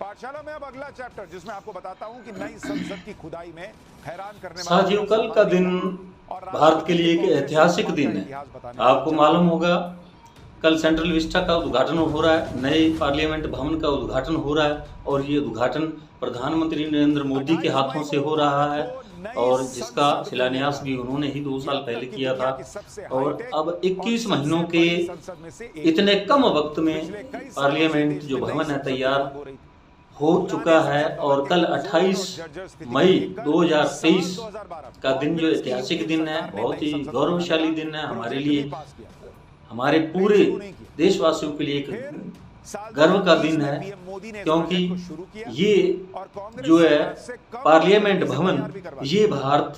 पाठशाला में अब अगला चैप्टर, जिसमें आपको बताता हूं कि नई संसद की खुदाई में हैरान करने वाला साथियों, कल का दिन भारत के लिए एक ऐतिहासिक दिन है। आपको मालूम होगा, कल सेंट्रल विस्टा का उद्घाटन हो रहा है, नए पार्लियामेंट भवन का उद्घाटन हो रहा है और ये उद्घाटन प्रधानमंत्री नरेंद्र मोदी के हाथों से हो रहा है और जिसका शिलान्यास भी उन्होंने ही 2 साल पहले किया था। और अब 21 महीनों के इतने कम वक्त में पार्लियामेंट जो भवन है तैयार हो चुका है और कल 28 मई 2023 का दिन जो ऐतिहासिक दिन है, बहुत ही गौरवशाली दिन है हमारे लिए, हमारे पूरे देशवासियों के लिए एक गर्व का दिन है, क्योंकि ये जो है पार्लियामेंट भवन, ये भारत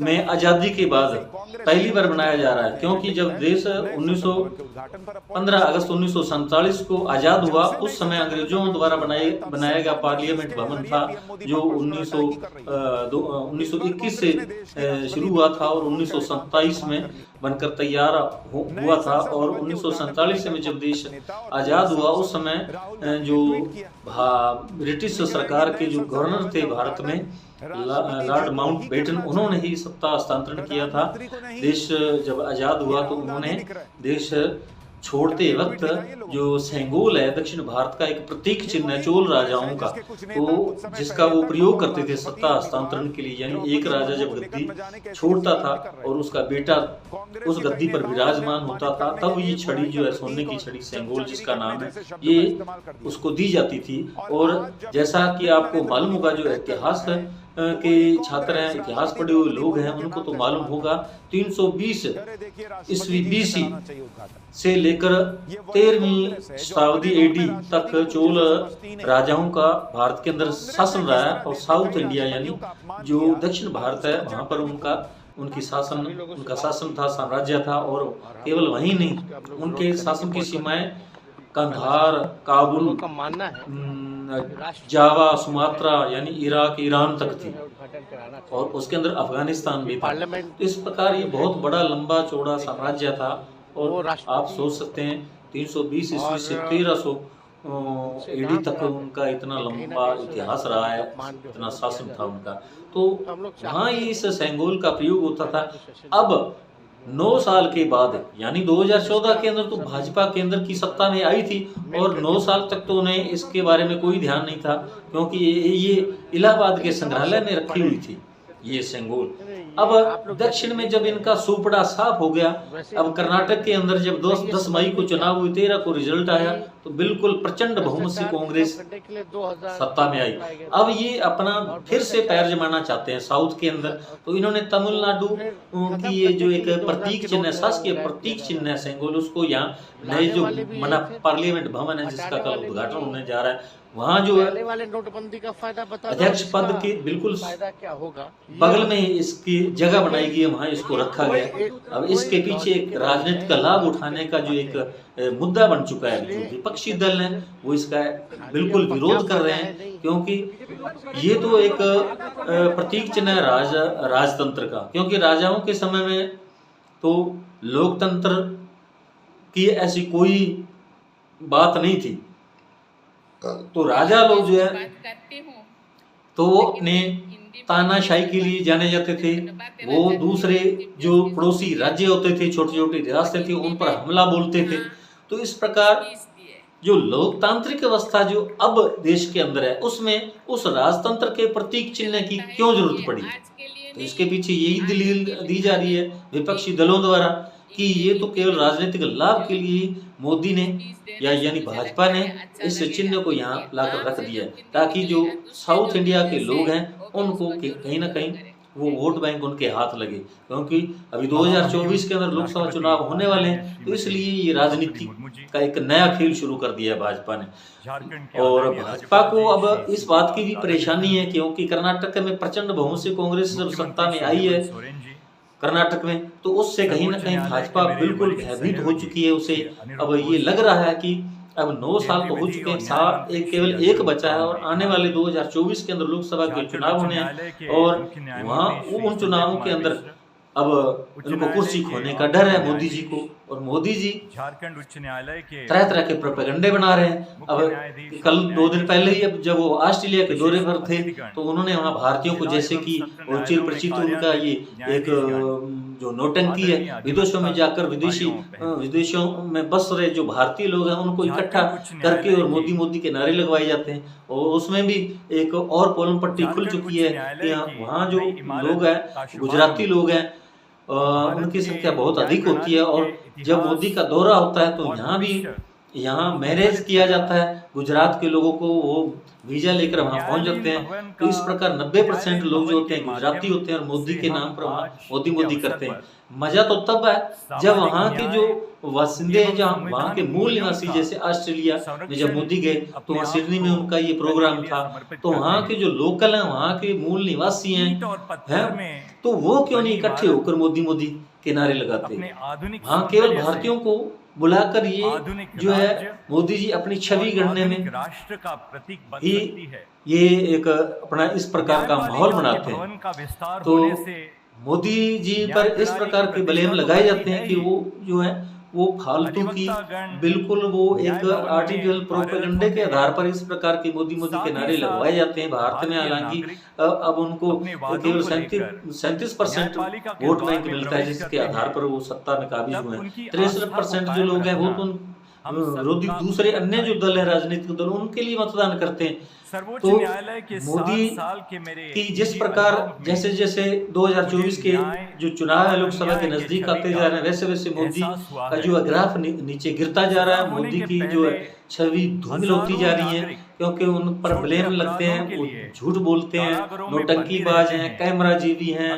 में आज़ादी के बाद पहली बार बनाया जा रहा है। क्योंकि जब देश 15 अगस्त 1947 को आज़ाद हुआ, उस समय अंग्रेजों द्वारा बनाया गया पार्लियामेंट भवन था, जो 1921 से शुरू हुआ था और 1927 में बनकर तैयार हुआ था। और 1947 में जब देश आज़ाद हुआ, उस समय जो ब्रिटिश सरकार के जो गवर्नर थे भारत में, लॉर्ड माउंटबेटन, उन्होंने ही सत्ता हस्तांतरण किया था। देश जब आज़ाद हुआ तो उन्होंने देश छोड़ते वक्त जो सेंगोल है, दक्षिण भारत का एक प्रतीक चिन्ह है चोल राजाओं का, तो जिसका वो प्रयोग करते थे सत्ता हस्तांतरण के लिए। यानी एक राजा जब गद्दी छोड़ता था और उसका बेटा उस गद्दी पर विराजमान होता था, तब ये छड़ी जो है, सोने की छड़ी सेंगोल जिसका नाम है, ये उसको दी जाती थी। और जैसा कि आपको मालूम होगा, जो इतिहास के छात्र हैं, इतिहास पढ़े हुए लोग हैं, उनको तो मालूम होगा, 320 ईस्वी BC से लेकर 13वीं शताब्दी AD तक चोल राजाओं का भारत के अंदर शासन रहा है। और साउथ इंडिया यानी जो दक्षिण भारत है, वहां पर उनका शासन था, साम्राज्य था। और केवल वही नहीं, उनके शासन की सीमाएं कंधार, काबुल, जावा, सुमात्रा यानी इराक, ईरान तक थी और उसके अंदर अफगानिस्तान भी था। तो इस प्रकार ये बहुत बड़ा लंबा चौड़ा साम्राज्य था। और आप सोच सकते हैं 320 ईस्वी से 1300 AD तक उनका इतना लंबा इतिहास रहा है, इतना शासन था उनका। तो वहाँ इस सेंगोल का प्रयोग होता था। अब 9 साल के बाद, यानी 2014 के अंदर तो भाजपा केंद्र की सत्ता में आई थी और 9 साल तक तो उन्हें इसके बारे में कोई ध्यान नहीं था, क्योंकि ये इलाहाबाद के संग्रहालय में रखी हुई थी ये सेंगोल। अब दक्षिण में जब इनका सुपड़ा साफ हो गया, अब कर्नाटक के अंदर जब 10 मई को चुनाव हुए, 13 को रिजल्ट आया, तो बिल्कुल प्रचंड बहुमत से कांग्रेस सत्ता में आई। अब ये अपना फिर से पैर जमाना चाहते हैं साउथ के अंदर। तो इन्होंने तमिलनाडु की ये जो एक प्रतीक चिन्ह है, शासकीय प्रतीक चिन्ह है सेंगोल, उसको यहाँ नए जो बना पार्लियामेंट भवन है, जिसका कल उद्घाटन होने जा रहा है, वहाँ जो है वाले नोटबंदी का फायदा बता, अध्यक्ष पद के बिल्कुल क्या होगा, बगल में इसकी जगह बनाई गई है, वहाँ इसको रखा गया। अब इसके पीछे एक राजनीतिक का लाभ उठाने का जो एक मुद्दा बन चुका है। जो विपक्षी दल है वो इसका बिल्कुल विरोध कर रहे हैं, क्योंकि ये तो एक प्रतीक चिन्ह है राजतंत्र का। क्योंकि राजाओं के समय में तो लोकतंत्र की ऐसी कोई बात नहीं थी, तो राजा लोग जो है तो वो अपने तानाशाही के लिए जाने जाते थे। वो दूसरे जो पड़ोसी राज्य होते थे, छोटी छोटी रियासतें थी, उन पर हमला बोलते थे। तो इस प्रकार जो लोकतांत्रिक व्यवस्था जो अब देश के अंदर है, उसमें उस राजतंत्र के प्रतीक चिन्ह की क्यों जरूरत पड़ी? तो इसके पीछे यही दलील दी जा रही है विपक्षी दलों द्वारा कि ये तो केवल राजनीतिक लाभ के लिए मोदी ने यानी भाजपा ने इस चिन्ह को यहाँ लाकर रख दिया है, ताकि जो साउथ इंडिया के लोग हैं उनको कहीं ना कहीं वो वोट बैंक उनके हाथ लगे। क्योंकि अभी 2024 के अंदर लोकसभा चुनाव होने वाले हैं, तो इसलिए ये राजनीति का एक नया खेल शुरू कर दिया है भाजपा ने। और भाजपा को अब इस बात की भी परेशानी है, क्योंकि कर्नाटक में प्रचंड बहुमत से कांग्रेस जब सत्ता में आई है कर्नाटक में, तो उससे कहीं ना कहीं भाजपा बिल्कुल भयभीत हो चुकी है। उसे अब ये लग रहा है कि अब 9 साल तो हो चुके हैं, केवल एक बचा है और आने वाले 2024 के अंदर लोकसभा के चुनाव होने हैं और वहाँ उन चुनावों के अंदर अब इनको कुर्सी खोने का डर है मोदी जी को। और मोदी जी झारखंड उच्च न्यायालय के तरह तरह के प्रोपेगंडे बना रहे हैं। अब कल 2 दिन पहले ही अब जब वो ऑस्ट्रेलिया के दौरे पर थे तो उन्होंने वहाँ भारतीयों को जैसे कि और चिर परिचित उनका ये एक जो नौटंकी है, विदेशों में जाकर विदेशों में बस रहे जो भारतीय लोग हैं उनको इकट्ठा करके और मोदी मोदी के नारे लगवाए जाते हैं। और उसमें भी एक और पोलन पट्टी खुल चुकी है कि वहाँ जो लोग हैं गुजराती लोग हैं उनकी संख्या बहुत अधिक होती है। और जब मोदी का दौरा होता है तो यहाँ मैरिज किया जाता है गुजरात के लोगों को, वो वीजा लेकर वहाँ पहुंच जाते हैं। तो इस प्रकार 90% लोग जो होते हैं गुजराती होते हैं और मोदी के नाम पर वहाँ मोदी मोदी करते हैं। मजा तो तब है जब वहाँ के जो वासिंदे हैं, जहाँ वहाँ के मूल निवासी, जैसे ऑस्ट्रेलिया में जब मोदी गए तो वहाँ सिडनी में उनका ये प्रोग्राम था, तो वहाँ के जो लोकल हैं, वहाँ के मूल निवासी हैं, तो वो क्यों नहीं इकट्ठे होकर मोदी मोदी के नारे लगाते। वहाँ केवल भारतीयों को बुलाकर ये जो है मोदी जी अपनी छवि गढ़ने में राष्ट्र का प्रतीक बन ही सकती है। ये एक अपना इस प्रकार का माहौल बनाते हैं। तो मोदी जी पर इस प्रकार के ब्लेम लगाए जाते हैं कि वो जो है वो फालतू की बिल्कुल वो एक आर्टिफिशियल प्रोपेगेंडे के आधार पर इस प्रकार के मोदी मोदी के नारे लगवाए जाते हैं। भारत में हालांकि अब उनको केवल 37% वोट बैंक मिलता है जिसके आधार पर वो सत्ता में काबिज हुए हैं। 63% जो लोग हैं वो तो विरोधी दूसरे अन्य जो दल है राजनीतिक दल उनके लिए मतदान करते हैं। तो मोदी की जिस प्रकार जैसे जैसे 2024 के जो चुनाव है लोकसभा के नजदीक आते जा रहे हैं वैसे वैसे मोदी का जो ग्राफ नीचे गिरता जा रहा है। मोदी की जो छवि धूमिल होती जा रही है क्योंकि उन पर ब्लेम लगते हैं, वो झूठ बोलते हैं, नौटंकीबाज हैं, कैमराजीवी हैं,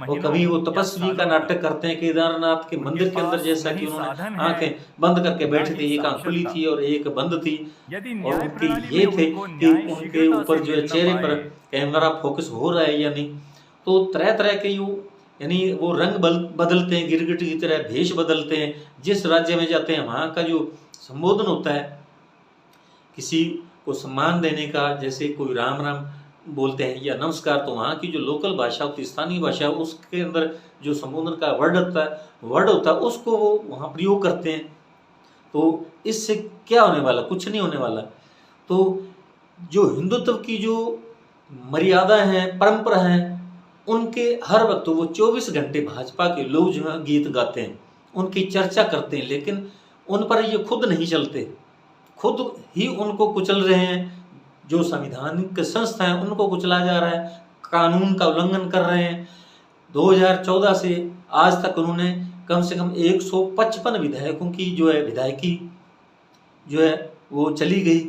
और कभी वो तपस्वी का नाटक करते हैं केदारनाथ के मंदिर के अंदर, जैसा कि उन्होंने आंखें बंद करके बैठे थे, एक आंख खुली थी और एक बंद थी, और उनकी ये थे कि उनके ऊपर जो है चेहरे पर कैमरा फोकस हो रहा है या नहीं। तो तरह तरह के यानी वो रंग बदलते हैं, गिरगिट की तरह भेष बदलते हैं। जिस राज्य में जाते हैं वहाँ का जो संबोधन होता है किसी को सम्मान देने का, जैसे कोई राम राम बोलते हैं या नमस्कार, तो वहाँ की जो लोकल भाषा होती है, स्थानीय भाषा, उसके अंदर जो संबोधन का वर्ड होता है उसको वो वहाँ प्रयोग करते हैं। तो इससे क्या होने वाला? कुछ नहीं होने वाला। तो जो हिंदुत्व की जो मर्यादा है, परंपरा है, उनके हर वक्त वो 24 घंटे भाजपा के लोग जो है गीत गाते हैं, उनकी चर्चा करते हैं, लेकिन उन पर ये खुद नहीं चलते, खुद ही उनको कुचल रहे हैं। जो संवैधानिक संस्था है उनको कुचला जा रहा है, कानून का उल्लंघन कर रहे हैं। 2014 से आज तक उन्होंने कम से कम 155 विधायकों की जो है विधायकी जो है वो चली गई,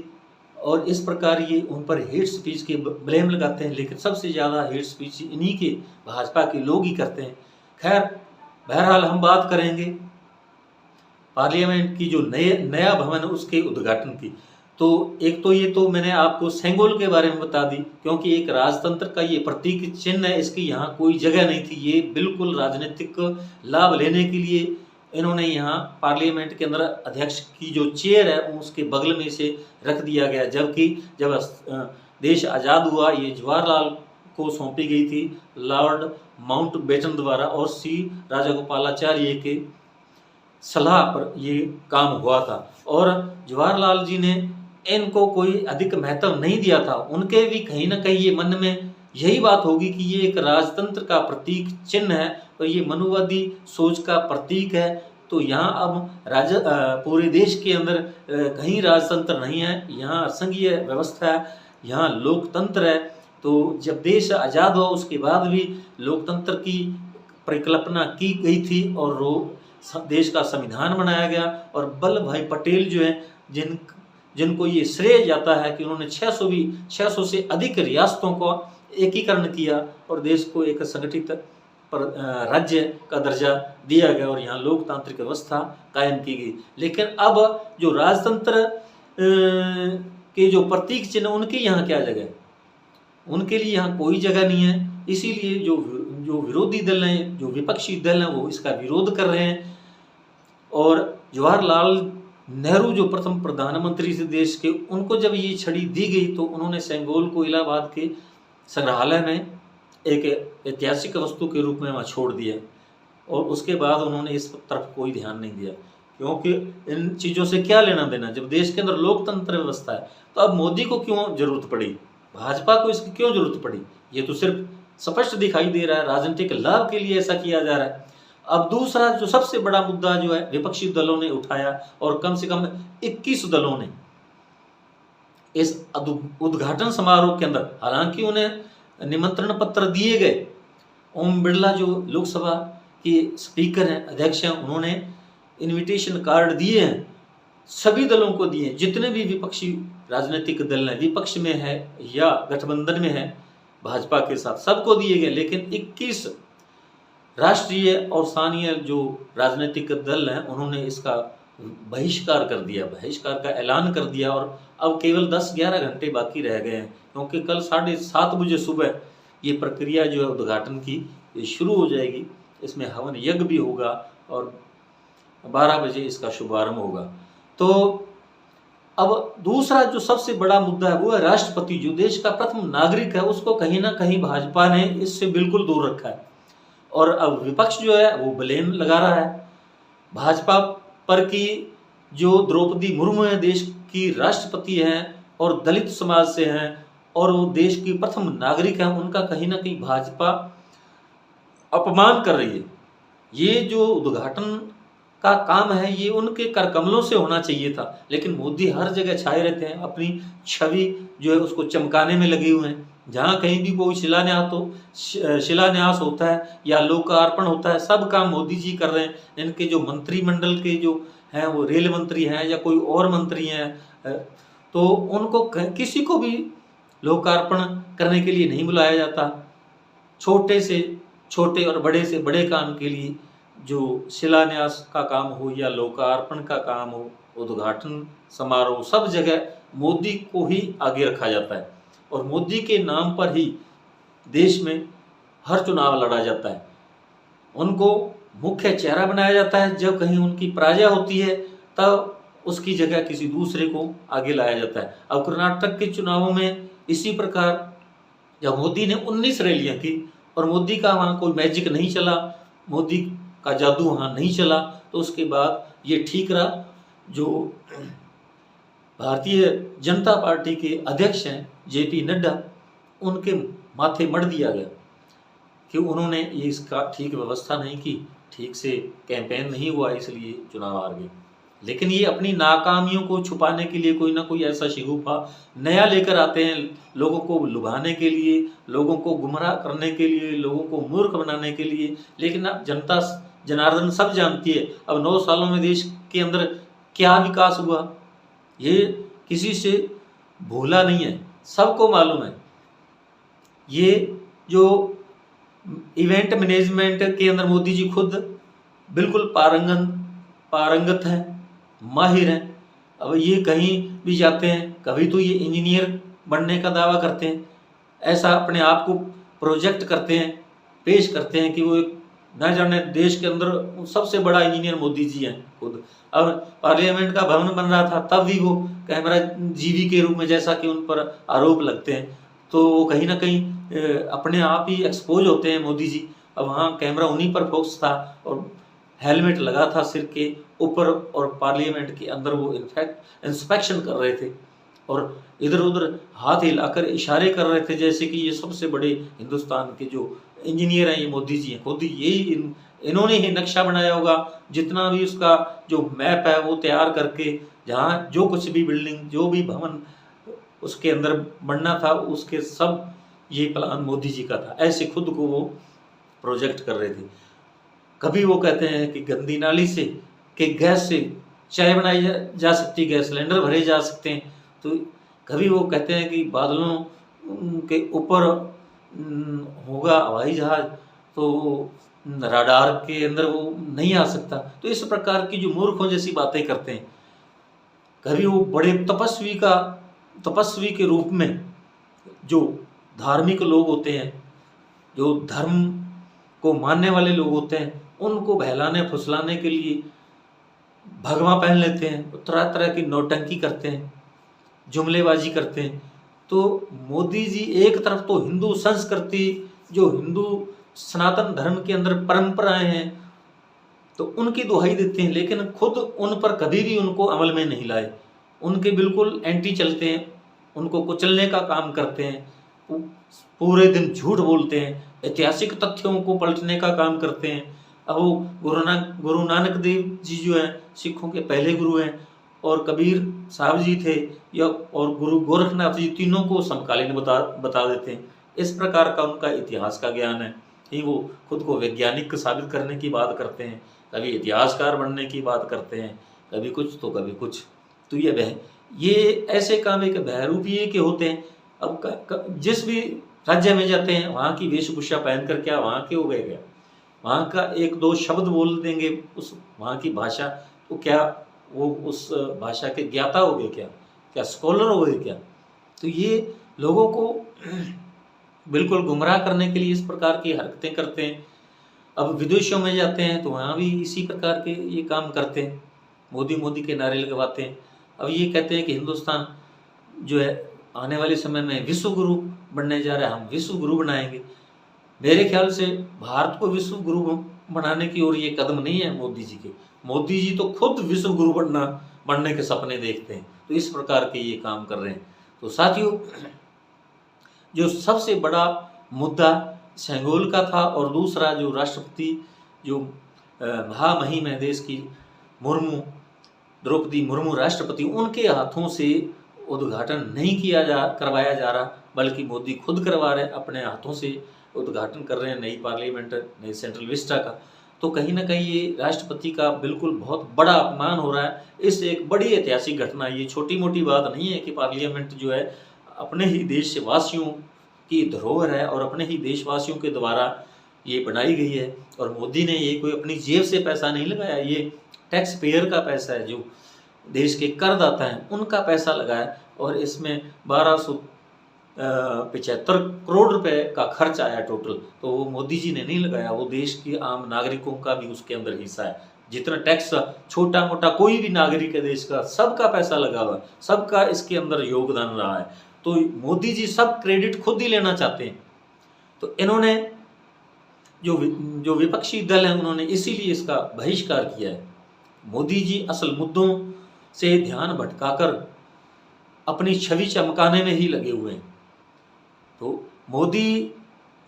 और इस प्रकार ये उन पर हेट स्पीच के ब्लेम लगाते हैं। लेकिन सबसे ज़्यादा हेट स्पीच इन्हीं के भाजपा के लोग ही करते हैं। खैर, बहरहाल हम बात करेंगे पार्लियामेंट की जो नया भवन है उसके उद्घाटन की। तो एक तो ये तो मैंने आपको सेंगोल के बारे में बता दी, क्योंकि एक राजतंत्र का ये प्रतीक चिन्ह है, इसकी यहाँ कोई जगह नहीं थी। ये बिल्कुल राजनीतिक लाभ लेने के लिए इन्होंने यहाँ पार्लियामेंट के अंदर अध्यक्ष की जो चेयर है उसके बगल में इसे रख दिया गया, जबकि जब देश आज़ाद हुआ ये जवाहरलाल को सौंपी गई थी लॉर्ड माउंटबेटन द्वारा, और सी राजागोपालाचार्य के सलाह पर ये काम हुआ था। और जवाहरलाल जी ने इनको कोई अधिक महत्व नहीं दिया था। उनके भी कहीं ना कहीं ये मन में यही बात होगी कि ये एक राजतंत्र का प्रतीक चिन्ह है, तो ये मनुवादी सोच का प्रतीक है। तो यहाँ अब पूरे देश के अंदर कहीं राजतंत्र नहीं है, यहाँ संघीय व्यवस्था है, यहाँ लोकतंत्र है। तो जब देश आज़ाद हुआ उसके बाद भी लोकतंत्र की परिकल्पना की गई थी और देश का संविधान बनाया गया। और वल्लभ भाई पटेल जो है जिनको ये श्रेय जाता है कि उन्होंने 600 से अधिक रियासतों को एकीकरण किया और देश को एक संगठित राज्य का दर्जा दिया गया और यहाँ लोकतांत्रिक व्यवस्था कायम की गई। लेकिन अब जो राजतंत्र के जो प्रतीक चिन्ह उनकी यहाँ क्या जगह? उनके लिए यहाँ कोई जगह नहीं है। इसीलिए जो विरोधी दल हैं, जो विपक्षी दल हैं, वो इसका विरोध कर रहे हैं। और जवाहरलाल नेहरू जो प्रथम प्रधानमंत्री थे देश के, उनको जब ये छड़ी दी गई तो उन्होंने सेंगोल को इलाहाबाद के संग्रहालय में एक ऐतिहासिक वस्तु के रूप में वहाँ छोड़ दिया, और उसके बाद उन्होंने इस तरफ कोई ध्यान नहीं दिया। क्योंकि इन चीज़ों से क्या लेना देना, जब देश के अंदर लोकतंत्र व्यवस्था है। तो अब मोदी को क्यों जरूरत पड़ी, भाजपा को इसकी क्यों जरूरत पड़ी, ये तो सिर्फ स्पष्ट दिखाई दे रहा है राजनीतिक लाभ के लिए ऐसा किया जा रहा है। अब दूसरा जो सबसे बड़ा मुद्दा जो है विपक्षी दलों ने उठाया, और कम से कम 21 दलों ने इस उद्घाटन समारोह के अंदर, हालांकि उन्हें निमंत्रण पत्र दिए गए, ओम बिरला जो लोकसभा के स्पीकर हैं, अध्यक्ष हैं, उन्होंने इनविटेशन कार्ड दिए हैं, सभी दलों को दिए, जितने भी विपक्षी राजनीतिक दल हैं, विपक्ष में है या गठबंधन में है भाजपा के साथ, सबको दिए गए। लेकिन 21 राष्ट्रीय और स्थानीय जो राजनीतिक दल हैं उन्होंने इसका बहिष्कार कर दिया, बहिष्कार का ऐलान कर दिया। और अब केवल 10-11 घंटे बाकी रह गए हैं, क्योंकि कल 7:30 बजे सुबह ये प्रक्रिया जो है उद्घाटन की ये शुरू हो जाएगी। इसमें हवन यज्ञ भी होगा और 12 बजे इसका शुभारंभ होगा। तो अब दूसरा जो सबसे बड़ा मुद्दा है वो है राष्ट्रपति, जो देश का प्रथम नागरिक है, उसको कहीं ना कहीं भाजपा ने इससे बिल्कुल दूर रखा है। और अब विपक्ष जो है वो ब्लेम लगा रहा है भाजपा पर कि जो द्रौपदी मुर्मू है, देश की राष्ट्रपति हैं और दलित समाज से हैं और वो देश की प्रथम नागरिक हैं, उनका कहीं ना कहीं भाजपा अपमान कर रही है। ये जो उद्घाटन का काम है ये उनके करकमलों से होना चाहिए था, लेकिन मोदी हर जगह छाए रहते हैं, अपनी छवि जो है उसको चमकाने में लगे हुए हैं। जहाँ कहीं भी कोई शिलान्यास होता है या लोकार्पण होता है, सब काम मोदी जी कर रहे हैं। इनके जो मंत्रिमंडल के जो हैं वो रेल मंत्री हैं या कोई और मंत्री हैं, तो उनको किसी को भी लोकार्पण करने के लिए नहीं बुलाया जाता। छोटे से छोटे और बड़े से बड़े काम के लिए, जो शिलान्यास का काम हो या लोकार्पण का काम हो, उद्घाटन समारोह, सब जगह मोदी को ही आगे रखा जाता है और मोदी के नाम पर ही देश में हर चुनाव लड़ा जाता है। उनको मुख्य चेहरा बनाया जाता है, जब कहीं उनकी पराजय होती है तब उसकी जगह किसी दूसरे को आगे लाया जाता है। अब कर्नाटक के चुनावों में इसी प्रकार जब मोदी ने 19 रैलियां की और मोदी का वहाँ कोई मैजिक नहीं चला, मोदी का जादू वहाँ नहीं चला, तो उसके बाद ये ठीक रहा जो भारतीय जनता पार्टी के अध्यक्ष हैं JP नड्डा, उनके माथे मढ़ दिया गया कि उन्होंने ये इसका ठीक व्यवस्था नहीं की, ठीक से कैंपेन नहीं हुआ, इसलिए चुनाव हार गए। लेकिन ये अपनी नाकामियों को छुपाने के लिए कोई ना कोई ऐसा शिगुफा नया लेकर आते हैं, लोगों को लुभाने के लिए, लोगों को गुमराह करने के लिए, लोगों को मूर्ख बनाने के लिए। लेकिन अब जनता जनार्दन सब जानती है अब 9 सालों में देश के अंदर क्या विकास हुआ, ये किसी से भूला नहीं है, सबको मालूम है। ये जो इवेंट मैनेजमेंट के अंदर मोदी जी खुद बिल्कुल पारंगत हैं, माहिर हैं। अब ये कहीं भी जाते हैं, कभी तो ये इंजीनियर बनने का दावा करते हैं, ऐसा अपने आप को प्रोजेक्ट करते हैं, पेश करते हैं कि वो एक न जाने देश के अंदर सबसे बड़ा इंजीनियर मोदी जी हैं खुद। अब पार्लियामेंट का भवन बन रहा था तब भी वो कैमरा जीवी के रूप में, जैसा कि उन पर आरोप लगते हैं, तो वो कहीं ना कहीं अपने आप ही एक्सपोज होते हैं मोदी जी। अब वहाँ कैमरा उन्हीं पर फोकस था और हेलमेट लगा था सिर के ऊपर और पार्लियामेंट के अंदर वो इनफैक्ट इंस्पेक्शन कर रहे थे और इधर उधर हाथ हिलाकर इशारे कर रहे थे, जैसे कि ये सबसे बड़े हिंदुस्तान के जो इंजीनियर हैं ये मोदी जी हैं। खुद यही इन्होंने ही नक्शा बनाया होगा, जितना भी उसका जो मैप है वो तैयार करके, जहाँ जो कुछ भी बिल्डिंग, जो भी भवन उसके अंदर बनना था, उसके सब ये प्लान मोदी जी का था। ऐसे खुद को वो प्रोजेक्ट कर रहे थे। कभी वो कहते हैं कि गंदी नाली से कि गैस से चाय बनाई जा सकती, गैस सिलेंडर भरे जा सकते हैं, तो कभी वो कहते हैं कि बादलों के ऊपर होगा हवाई जहाज, तो राडार के अंदर वो नहीं आ सकता। तो इस प्रकार की जो मूर्खों जैसी बातें करते हैं। कभी वो बड़े तपस्वी के रूप में जो धार्मिक लोग होते हैं, जो धर्म को मानने वाले लोग होते हैं, उनको बहलाने फुसलाने के लिए भगवा पहन लेते हैं, तरह तरह की नौटंकी करते हैं, जुमलेबाजी करते हैं। तो मोदी जी एक तरफ तो हिंदू संस्कृति, जो हिंदू सनातन धर्म के अंदर परंपराएं हैं, तो उनकी दुहाई देते हैं, लेकिन खुद उन पर कभी भी उनको अमल में नहीं लाए। उनके बिल्कुल एंटी चलते हैं, उनको कुचलने का काम करते हैं, पूरे दिन झूठ बोलते हैं, ऐतिहासिक तथ्यों को पलटने का काम करते हैं। अब वो गुरु नानक देव जी जो हैं सिखों के पहले गुरु हैं, और कबीर साहब जी थे, या और गुरु गोरखनाथ जी, तीनों को समकालीन बता देते हैं। इस प्रकार का उनका इतिहास का ज्ञान है। ही वो खुद को वैज्ञानिक साबित करने की बात करते हैं, कभी इतिहासकार बनने की बात करते हैं, कभी कुछ तो कभी कुछ। तो ये ऐसे काम एक बहरूपीय के होते हैं। अब जिस भी राज्य में जाते हैं वहाँ की वेशभूषा पहन कर क्या वहाँ के हो गए क्या, वहाँ का एक दो शब्द बोल देंगे उस वहाँ की भाषा, तो क्या वो उस भाषा के ज्ञाता हो गए क्या स्कॉलर हो गए क्या। तो ये लोगों को बिल्कुल गुमराह करने के लिए इस प्रकार की हरकतें करते हैं। अब विदेशों में जाते हैं तो वहाँ भी इसी प्रकार के ये काम करते हैं, मोदी के नारे लगवाते हैं। अब ये कहते हैं कि हिंदुस्तान जो है आने वाले समय में विश्व गुरु बनने जा रहा है, हम विश्व गुरु बनाएंगे। मेरे ख्याल से भारत को विश्व गुरु बनाने की ओर ये कदम नहीं है मोदी जी के। मोदी जी तो खुद विश्व गुरु बनने के सपने देखते हैं, तो इस प्रकार के ये काम कर रहे हैं। तो साथियों, जो सबसे बड़ा मुद्दा सेंगोल का था, और दूसरा जो राष्ट्रपति जो महामहिम है देश की द्रौपदी मुर्मू राष्ट्रपति, उनके हाथों से उद्घाटन नहीं करवाया जा रहा, बल्कि मोदी खुद करवा रहे हैं, अपने हाथों से उद्घाटन कर रहे हैं नई पार्लियामेंट, नई सेंट्रल विस्टा का। तो कहीं ना कहीं ये राष्ट्रपति का बिल्कुल बहुत बड़ा अपमान हो रहा है। इस एक बड़ी ऐतिहासिक घटना, ये छोटी मोटी बात नहीं है कि पार्लियामेंट जो है अपने ही देशवासियों की धरोहर है और अपने ही देशवासियों के द्वारा ये बनाई गई है, और मोदी ने ये कोई अपनी जेब से पैसा नहीं लगाया, ये टैक्स पेयर का पैसा है, जो देश के करदाता हैं उनका पैसा लगाया, और इसमें 1275 करोड़ रुपए का खर्च आया टोटल। तो वो मोदी जी ने नहीं लगाया, वो देश के आम नागरिकों का भी उसके अंदर हिस्सा है। जितना टैक्स छोटा मोटा कोई भी नागरिक है देश का, सबका पैसा लगा हुआ है, सबका इसके अंदर योगदान रहा है। तो मोदी जी सब क्रेडिट खुद ही लेना चाहते हैं। तो इन्होंने जो विपक्षी दल है उन्होंने इसीलिए इसका बहिष्कार किया है। मोदी जी असल मुद्दों से ध्यान भटकाकर अपनी छवि चमकाने में ही लगे हुए हैं। तो मोदी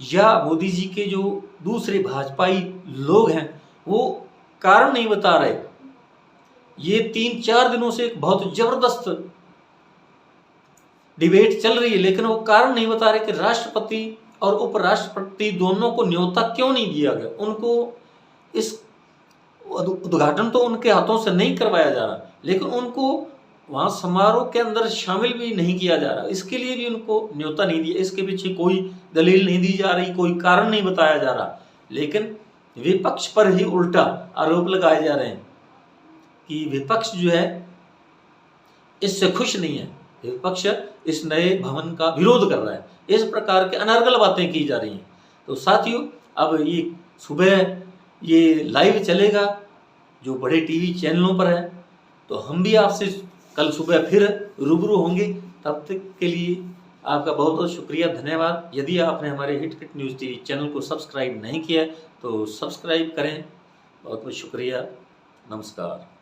मोदी जी के जो दूसरे भाजपाई लोग हैं वो कारण नहीं बता रहे। ये 3-4 दिनों से एक बहुत जबरदस्त डिबेट चल रही है, लेकिन वो कारण नहीं बता रहे कि राष्ट्रपति और उपराष्ट्रपति दोनों को न्योता क्यों नहीं दिया गया। उनको इस उद्घाटन तो उनके हाथों से नहीं करवाया जा रहा, लेकिन उनको वहाँ समारोह के अंदर शामिल भी नहीं किया जा रहा, इसके लिए भी उनको न्योता नहीं दिया। इसके पीछे कोई दलील नहीं दी जा रही, कोई कारण नहीं बताया जा रहा, लेकिन विपक्ष पर ही उल्टा आरोप लगाए जा रहे हैं कि विपक्ष जो है इससे खुश नहीं है, विपक्ष इस नए भवन का विरोध कर रहा है। इस प्रकार के अनर्गल बातें की जा रही हैं। तो साथियों, अब ये सुबह ये लाइव चलेगा जो बड़े टीवी चैनलों पर है, तो हम भी आपसे कल सुबह फिर रूबरू होंगे। तब तक के लिए आपका बहुत बहुत शुक्रिया, धन्यवाद। यदि आपने हमारे हिट न्यूज़ टीवी चैनल को सब्सक्राइब नहीं किया तो सब्सक्राइब करें। बहुत बहुत शुक्रिया, नमस्कार।